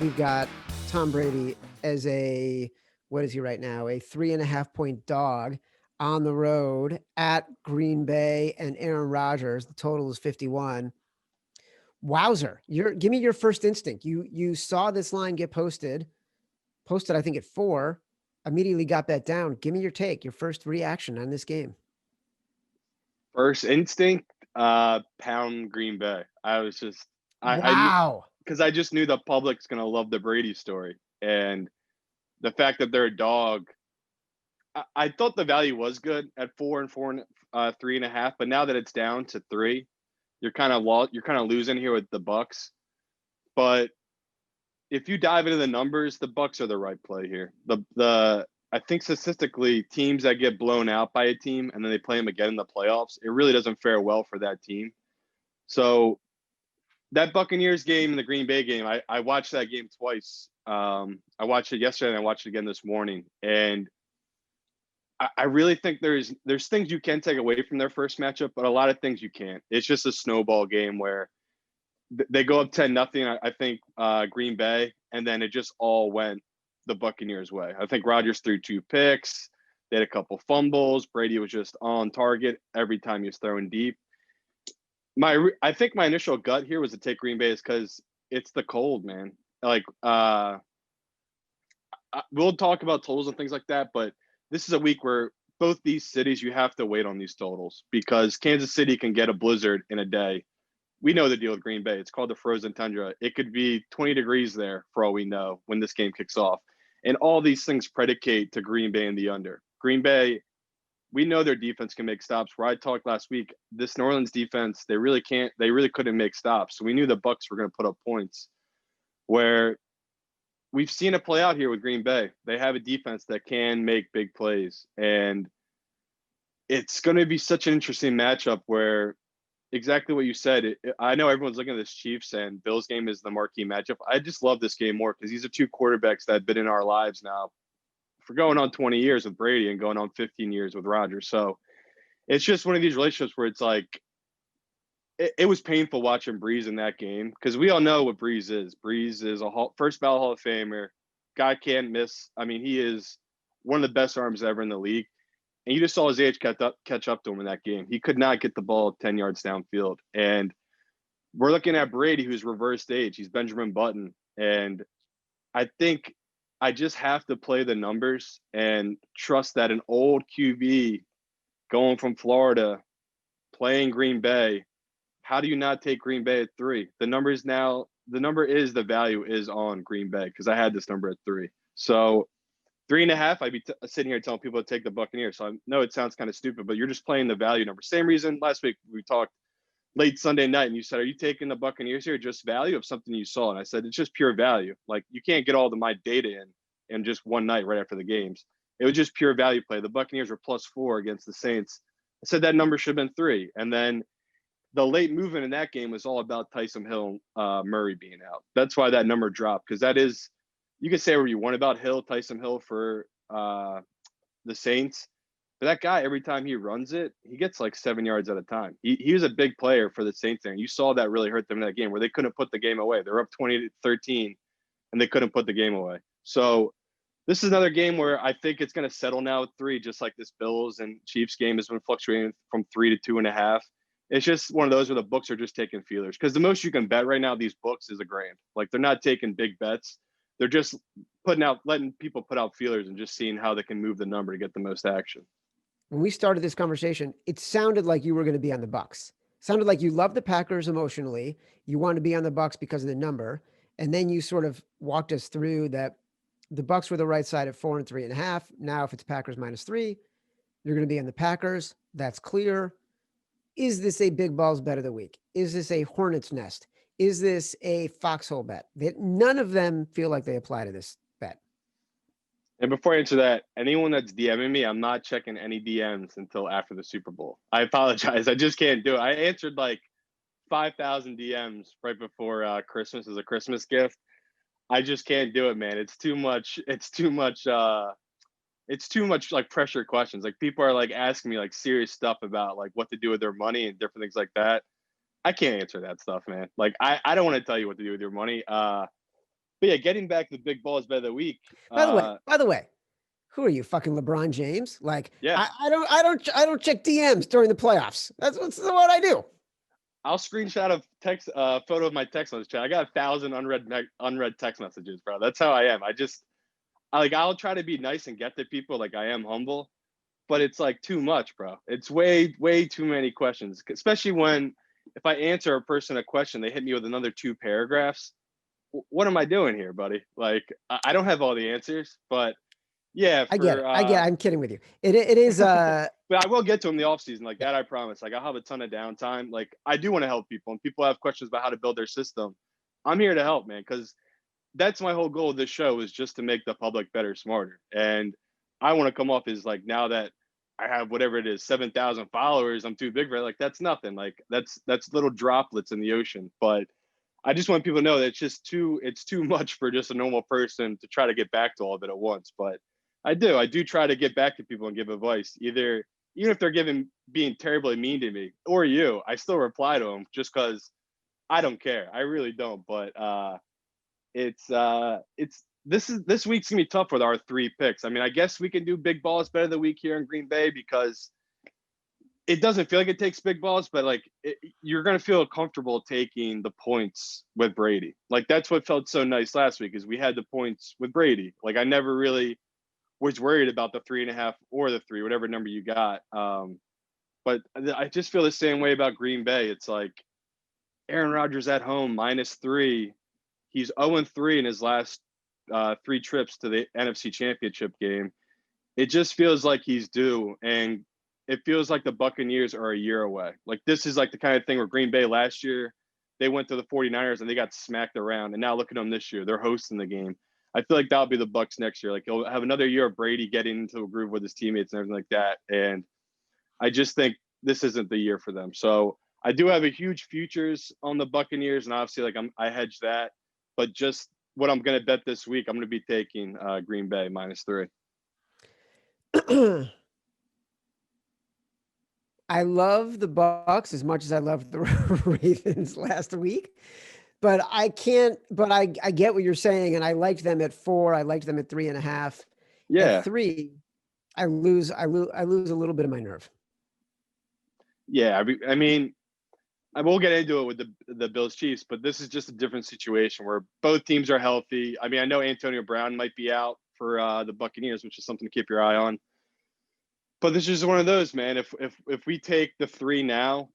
we've got Tom Brady as what is he right now? A 3.5 point dog on the road at Green Bay and Aaron Rodgers. The total is 51. Wowzer. Give me your first instinct. You saw this line get posted, I think at 4, immediately got bet down. Give me your take, your first reaction on this game. First instinct, pound Green Bay. I was just I knew Wow. because I just knew the public's gonna love the Brady story. And the fact that they're a dog, I thought the value was good at 4 and 3.5, but now that it's down to 3, you're kind of you're kind of losing here with the Bucks. But if you dive into the numbers, the Bucks are the right play here. The I think statistically, teams that get blown out by a team and then they play them again in the playoffs, it really doesn't fare well for that team. So that Buccaneers game and the Green Bay game, I watched that game twice. I watched it yesterday and I watched it again this morning. And I really think there's things you can take away from their first matchup, but a lot of things you can't. It's just a snowball game where they go up 10-0. I think Green Bay, and then it just all went the Buccaneers' way. I think Rodgers threw 2 picks. They had a couple fumbles. Brady was just on target every time he was throwing deep. I think my initial gut here was to take Green Bay is because it's the cold, man. Like we'll talk about totals and things like that, but this is a week where both these cities you have to wait on these totals because Kansas City can get a blizzard in a day. We know the deal with Green Bay. It's called the frozen tundra. It could be 20 degrees there for all we know when this game kicks off. And all these things predicate to Green Bay and the under. Green Bay, we know their defense can make stops. Where I talked last week, this New Orleans defense, they really couldn't make stops. So we knew the Bucks were going to put up points. Where we've seen it play out here with Green Bay. They have a defense that can make big plays. And it's going to be such an interesting matchup where exactly what you said. I know everyone's looking at this Chiefs and Bills game is the marquee matchup. I just love this game more because these are 2 quarterbacks that have been in our lives now for going on 20 years with Brady and going on 15 years with Rodgers. So it's just one of these relationships where it's like it was painful watching Breeze in that game because we all know what Breeze is. Breeze is a first ballot Hall of Famer. Guy can't miss. I mean, he is one of the best arms ever in the league. And you just saw his age catch up to him in that game. He could not get the ball 10 yards downfield. And we're looking at Brady, who's reversed age. He's Benjamin Button. And I think I just have to play the numbers and trust that an old QB going from Florida, playing Green Bay, how do you not take Green Bay at 3? The number is the value is on Green Bay because I had this number at 3. So 3.5, I'd be sitting here telling people to take the Buccaneers. So I know it sounds kind of stupid, but you're just playing the value number. Same reason last week we talked late Sunday night and you said, are you taking the Buccaneers here just value of something you saw? And I said, it's just pure value. Like you can't get all my data in just one night right after the games. It was just pure value play. The Buccaneers were +4 against the Saints. I said that number should have been 3. And then the late movement in that game was all about Tyson Hill, Murray being out. That's why that number dropped because that is – you can say what you want about Tyson Hill for the Saints, but that guy, every time he runs it, he gets like 7 yards at a time. He was a big player for the Saints there, and you saw that really hurt them in that game where they couldn't put the game away. They were up 20-13, and they couldn't put the game away. So this is another game where I think it's going to settle now at 3, just like this Bills and Chiefs game has been fluctuating from 3 to 2.5. It's just one of those where the books are just taking feelers because the most you can bet right now, these books, is $1,000. Like they're not taking big bets. They're just letting people put out feelers and just seeing how they can move the number to get the most action. When we started this conversation, it sounded like you were going to be on the Bucks. Sounded like you love the Packers emotionally. You want to be on the Bucks because of the number, and then you sort of walked us through that the Bucks were the right side at 4 and 3.5. Now, if it's Packers -3, you're going to be on the Packers. That's clear. Is this a big balls bet of the week? Is this a hornet's nest? Is this a foxhole bet? None of them feel like they apply to this bet. And before I answer that, anyone that's DMing me, I'm not checking any DMs until after the Super Bowl. I apologize. I just can't do it. I answered like 5,000 DMs right before Christmas as a Christmas gift. I just can't do it, man. It's too much. It's too much like pressure questions. Like people are like asking me like serious stuff about like what to do with their money and different things like that. I can't answer that stuff, man. Like I don't want to tell you what to do with your money. But yeah, getting back to the big balls bet of the week. By the way, who are you, fucking LeBron James? Like, Yeah, I don't check DMs during the playoffs. That's what I do. I'll screenshot a text photo of my text message chat. I got 1,000 unread text messages, bro. That's how I am. I'll try to be nice and get to people. Like I am humble, but it's like too much, bro. It's way too many questions, especially when if I answer a person a question, they hit me with another 2 paragraphs. What am I doing here, buddy? Like I don't have all the answers, but yeah, I get it. for I get it. I'm kidding with you. It is but I will get to them in the off season, like that I promise. Like I'll have a ton of downtime. Like I do want to help people, and people have questions about how to build their system. I'm here to help, man, because that's my whole goal of this show is just to make the public better, smarter. And I want to come off as like now that I have whatever it is, 7,000 followers, I'm too big for it. Like that's nothing. Like that's little droplets in the ocean. But I just want people to know that it's too much for just a normal person to try to get back to all of it at once. But I do try to get back to people and give advice. Even if they're being terribly mean to me or you, I still reply to them just because I don't care. I really don't. But it's this week's gonna be tough with our 3 picks. I mean, I guess we can do big balls better the week here in Green Bay because it doesn't feel like it takes big balls, but like you're gonna feel comfortable taking the points with Brady. Like that's what felt so nice last week is we had the points with Brady. Like I never really was worried about the 3.5 or the 3, whatever number you got. But I just feel the same way about Green Bay. It's like Aaron Rodgers at home -3. He's 0-3 in his last 3 trips to the NFC Championship game. It just feels like he's due, and it feels like the Buccaneers are a year away. Like this is like the kind of thing where Green Bay last year, they went to the 49ers and they got smacked around, and now look at them this year. They're hosting the game. I feel like that'll be the Bucs next year. Like he'll have another year of Brady getting into a groove with his teammates and everything like that. And I just think this isn't the year for them. So I do have a huge futures on the Buccaneers, and obviously like I hedge that. But just what I'm going to bet this week, I'm going to be taking Green Bay -3. I love the Bucks as much as I love the Ravens last week, but I can't. But I get what you're saying, and I liked them at 4. I liked them at 3.5. At Yeah, 3, I lose a little bit of my nerve. yeah. I mean, I will get into it with the Bills Chiefs, but this is just a different situation where both teams are healthy. I mean, I know Antonio Brown might be out for the Buccaneers, which is something to keep your eye on. But this is one of those, man. If we take the 3 now,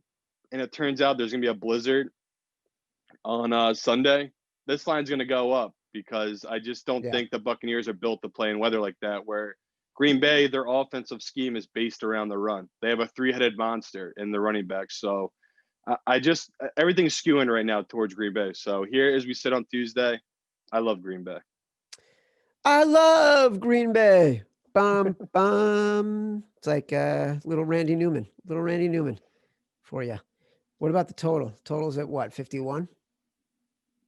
and it turns out there's gonna be a blizzard on Sunday, this line's gonna go up because I just don't Yeah. think the Buccaneers are built to play in weather like that. Where Green Bay, their offensive scheme is based around the run. They have a 3-headed monster in the running back. So I just everything's skewing right now towards Green Bay. So here, as we sit on Tuesday, I love Green Bay. I love Green Bay. Bum bum. It's like little Randy Newman for you. What about the total? Total's at what? 51?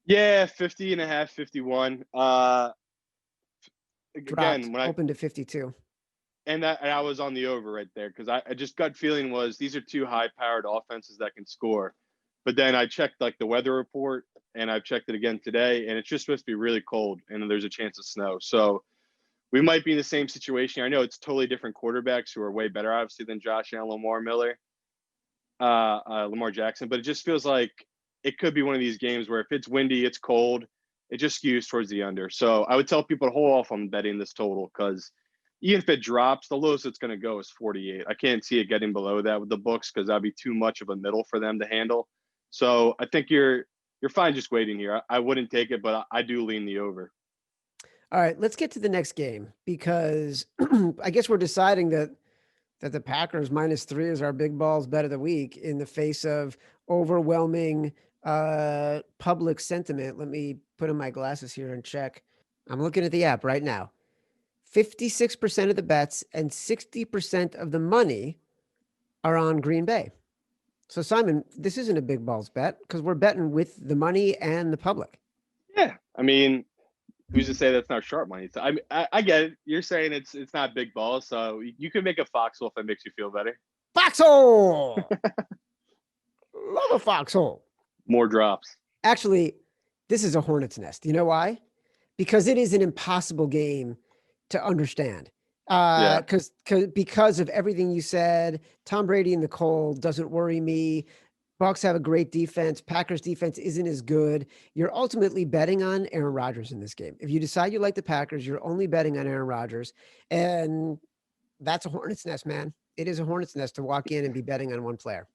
Yeah, 50.5, 51. Dropped, Again, when I opened to 52. and I was on the over right there because I just gut feeling was these are 2 high-powered offenses that can score. But then I checked like the weather report and I've checked it again today, and it's just supposed to be really cold and there's a chance of snow. So we might be in the same situation. I know it's totally different quarterbacks who are way better, obviously, than Josh Allen, Lamar Jackson, but it just feels like it could be one of these games where if it's windy, it's cold, it just skews towards the under. So I would tell people to hold off on betting this total because even if it drops, the lowest it's going to go is 48. I can't see it getting below that with the books because that'd be too much of a middle for them to handle. So I think you're fine just waiting here. I wouldn't take it, but I do lean the over. All right, let's get to the next game because I guess we're deciding that the Packers -3 is our big balls bet of the week in the face of overwhelming public sentiment. Let me put in my glasses here and check. I'm looking at the app right now. 56% of the bets and 60% of the money are on Green Bay. So Simon, this isn't a big balls bet because we're betting with the money and the public. Yeah, I mean, who's to say that's not sharp money? So I get it. You're saying it's not big balls, so you can make a foxhole if that makes you feel better. Foxhole! Love a foxhole. More drops. Actually, this is a hornet's nest. You know why? because it is an impossible game to understand. Yeah. Because of everything you said, Tom Brady in the cold doesn't worry me. Bucks have a great defense. Packers defense isn't as good. You're ultimately betting on Aaron Rodgers in this game. If you decide you like the Packers, you're only betting on Aaron Rodgers, and that's a hornet's nest, man. It is a hornet's nest to walk in and be betting on one player.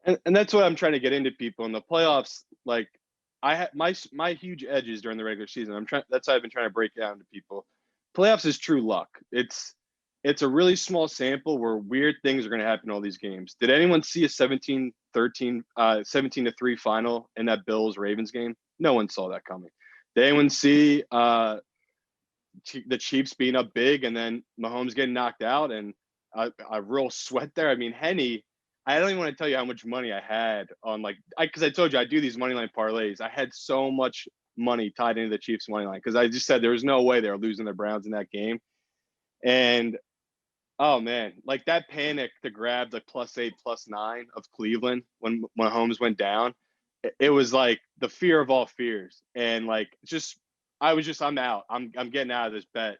And that's what I'm trying to get into people in the playoffs. Like I had my huge edges during the regular season. That's how I've been trying to break down to people. Playoffs is true luck. It's a really small sample where weird things are going to happen in all these games. Did anyone see a 17-13, 17-3 final in that Bills Ravens game? No one saw that coming. Did anyone see the Chiefs being up big and then Mahomes getting knocked out and a real sweat there? I mean, Henny, I don't even want to tell you how much money I had on because I told you I do these money line parlays. I had so much money tied into the Chiefs money line because I just said there was no way they were losing the Browns in that game. And oh man, like that panic to grab the +8, +9 of Cleveland when Mahomes went down, it was like the fear of all fears. And I'm out. I'm getting out of this bet.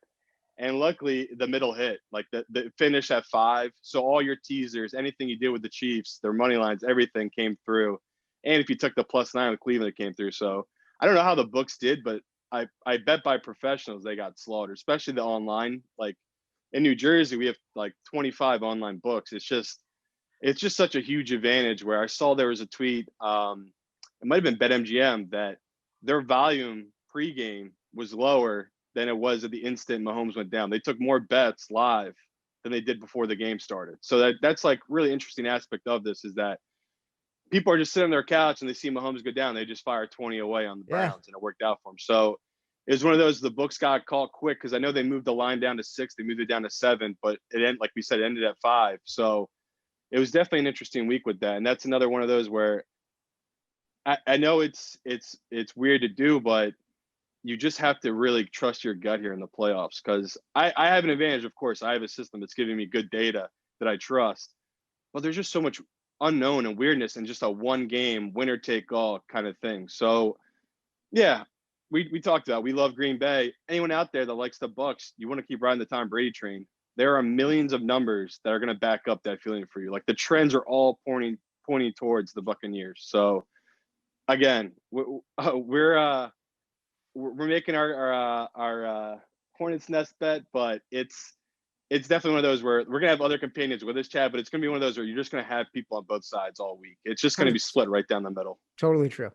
And luckily, the middle hit, like the finish at 5. So all your teasers, anything you did with the Chiefs, their money lines, everything came through. And if you took the +9 with Cleveland, it came through. So I don't know how the books did, but I bet by professionals they got slaughtered, especially the online. Like in New Jersey, we have like 25 online books. It's just such a huge advantage. Where I saw there was a tweet, it might have been BetMGM, that their volume pregame was lower than it was at the instant Mahomes went down. They took more bets live than they did before the game started. So that's like really interesting aspect of this is that people are just sitting on their couch and they see Mahomes go down. They just fire 20 away on the Yeah. Browns and it worked out for them. So it was one of those, the books got called quick because I know they moved the line down to 6. They moved it down to 7, but it ended, like we said, it ended at 5. So it was definitely an interesting week with that. And that's another one of those where I know it's weird to do, but you just have to really trust your gut here in the playoffs because I have an advantage. Of course, I have a system that's giving me good data that I trust, but there's just so much unknown and weirdness in just a one game winner take all kind of thing. So yeah, we talked about, we love Green Bay. Anyone out there that likes the Bucks, you want to keep riding the Tom Brady train. There are millions of numbers that are going to back up that feeling for you. Like the trends are all pointing towards the Buccaneers. So again, we're making our Hornets Nest bet, but it's definitely one of those where we're gonna have other companions with us, Chad. But it's gonna be one of those where you're just gonna have people on both sides all week. It's just gonna be 100%. split right down the middle. Totally true.